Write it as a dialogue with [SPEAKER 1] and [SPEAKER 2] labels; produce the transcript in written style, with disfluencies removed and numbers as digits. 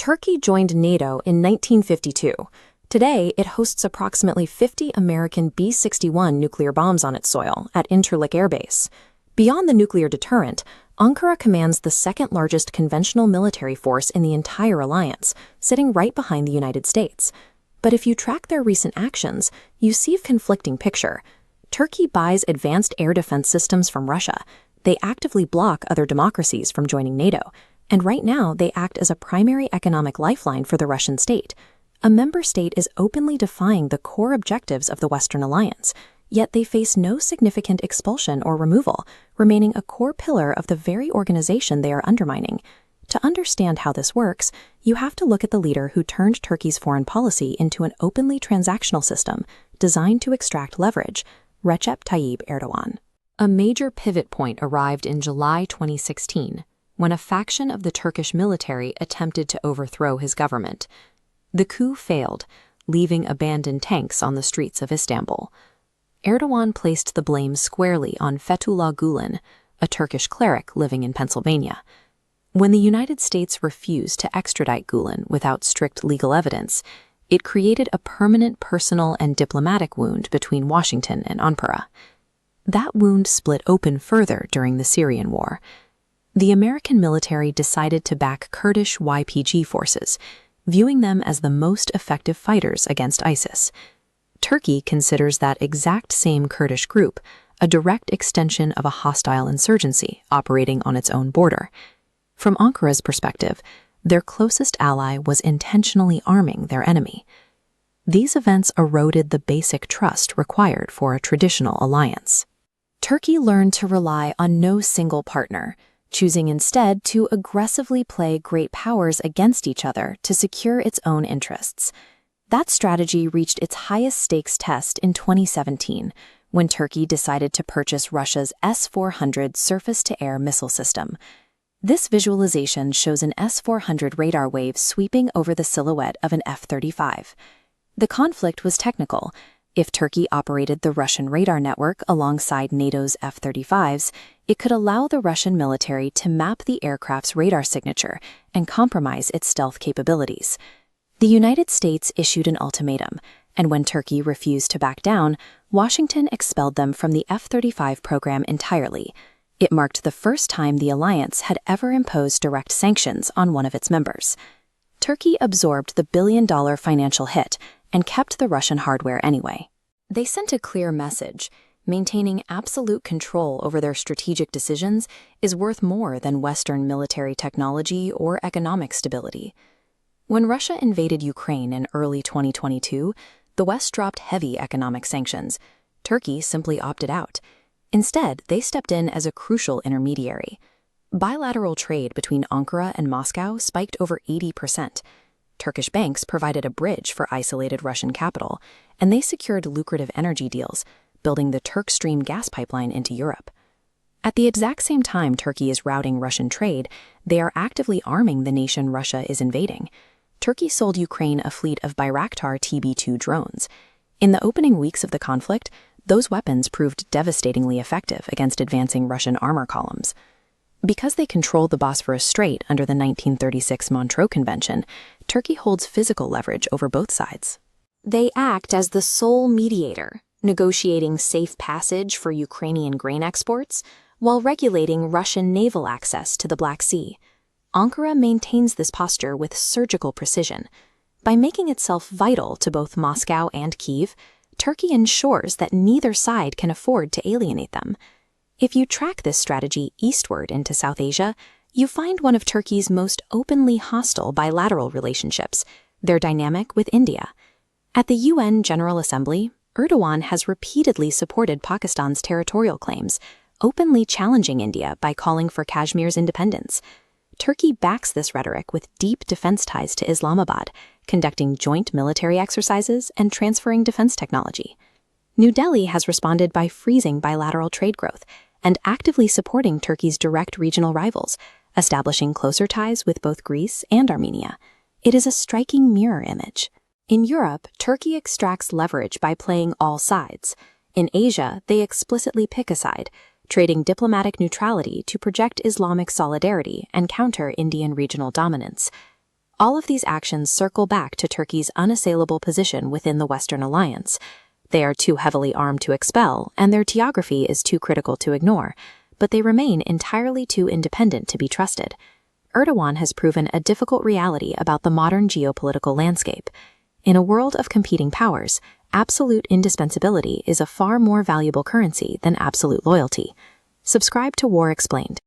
[SPEAKER 1] Turkey joined NATO in 1952. Today, it hosts approximately 50 American B-61 nuclear bombs on its soil at Incirlik Air Base. Beyond the nuclear deterrent, Ankara commands the second-largest conventional military force in the entire alliance, sitting right behind the United States. But if you track their recent actions, you see a conflicting picture. Turkey buys advanced air defense systems from Russia. They actively block other democracies from joining NATO. And right now, they act as a primary economic lifeline for the Russian state. A member state is openly defying the core objectives of the Western alliance, yet they face no significant expulsion or removal, remaining a core pillar of the very organization they are undermining. To understand how this works, you have to look at the leader who turned Turkey's foreign policy into an openly transactional system designed to extract leverage, Recep Tayyip Erdogan. A major pivot point arrived in July 2016, when a faction of the Turkish military attempted to overthrow his government. The coup failed, leaving abandoned tanks on the streets of Istanbul. Erdogan placed the blame squarely on Fethullah Gulen, a Turkish cleric living in Pennsylvania. When the United States refused to extradite Gulen without strict legal evidence, it created a permanent personal and diplomatic wound between Washington and Ankara. That wound split open further during the Syrian war. The American military decided to back Kurdish YPG forces, viewing them as the most effective fighters against ISIS. Turkey considers that exact same Kurdish group a direct extension of a hostile insurgency operating on its own border. From Ankara's perspective, their closest ally was intentionally arming their enemy. These events eroded the basic trust required for a traditional alliance. Turkey learned to rely on no single partner, choosing instead to aggressively play great powers against each other to secure its own interests. That strategy reached its highest stakes test in 2017, when Turkey decided to purchase Russia's S-400 surface-to-air missile system. This visualization shows an S-400 radar wave sweeping over the silhouette of an F-35. The conflict was technical. If Turkey operated the Russian radar network alongside NATO's F-35s, it could allow the Russian military to map the aircraft's radar signature and compromise its stealth capabilities. The United States issued an ultimatum, and when Turkey refused to back down, Washington expelled them from the F-35 program entirely. It marked the first time the alliance had ever imposed direct sanctions on one of its members. Turkey absorbed the billion-dollar financial hit and kept the Russian hardware anyway. They sent a clear message. Maintaining absolute control over their strategic decisions is worth more than Western military technology or economic stability. When Russia invaded Ukraine in early 2022, the West dropped heavy economic sanctions. Turkey simply opted out. Instead, they stepped in as a crucial intermediary. Bilateral trade between Ankara and Moscow spiked over 80%. Turkish banks provided a bridge for isolated Russian capital, and they secured lucrative energy deals, building the Turk Stream gas pipeline into Europe. At the exact same time Turkey is routing Russian trade, they are actively arming the nation Russia is invading. Turkey sold Ukraine a fleet of Bayraktar TB2 drones. In the opening weeks of the conflict, those weapons proved devastatingly effective against advancing Russian armor columns. Because they control the Bosphorus Strait under the 1936 Montreux Convention, Turkey holds physical leverage over both sides. They act as the sole mediator, negotiating safe passage for Ukrainian grain exports while regulating Russian naval access to the Black Sea. Ankara maintains this posture with surgical precision. By making itself vital to both Moscow and Kyiv, Turkey ensures that neither side can afford to alienate them. If you track this strategy eastward into South Asia, you find one of Turkey's most openly hostile bilateral relationships, their dynamic with India. At the UN General Assembly, Erdogan has repeatedly supported Pakistan's territorial claims, openly challenging India by calling for Kashmir's independence. Turkey backs this rhetoric with deep defense ties to Islamabad, conducting joint military exercises and transferring defense technology. New Delhi has responded by freezing bilateral trade growth and actively supporting Turkey's direct regional rivals, establishing closer ties with both Greece and Armenia. It is a striking mirror image. In Europe, Turkey extracts leverage by playing all sides. In Asia, they explicitly pick a side, trading diplomatic neutrality to project Islamic solidarity and counter Indian regional dominance. All of these actions circle back to Turkey's unassailable position within the Western alliance. They are too heavily armed to expel, and their geography is too critical to ignore, but they remain entirely too independent to be trusted. Erdogan has proven a difficult reality about the modern geopolitical landscape. In a world of competing powers, absolute indispensability is a far more valuable currency than absolute loyalty. Subscribe to War Explained.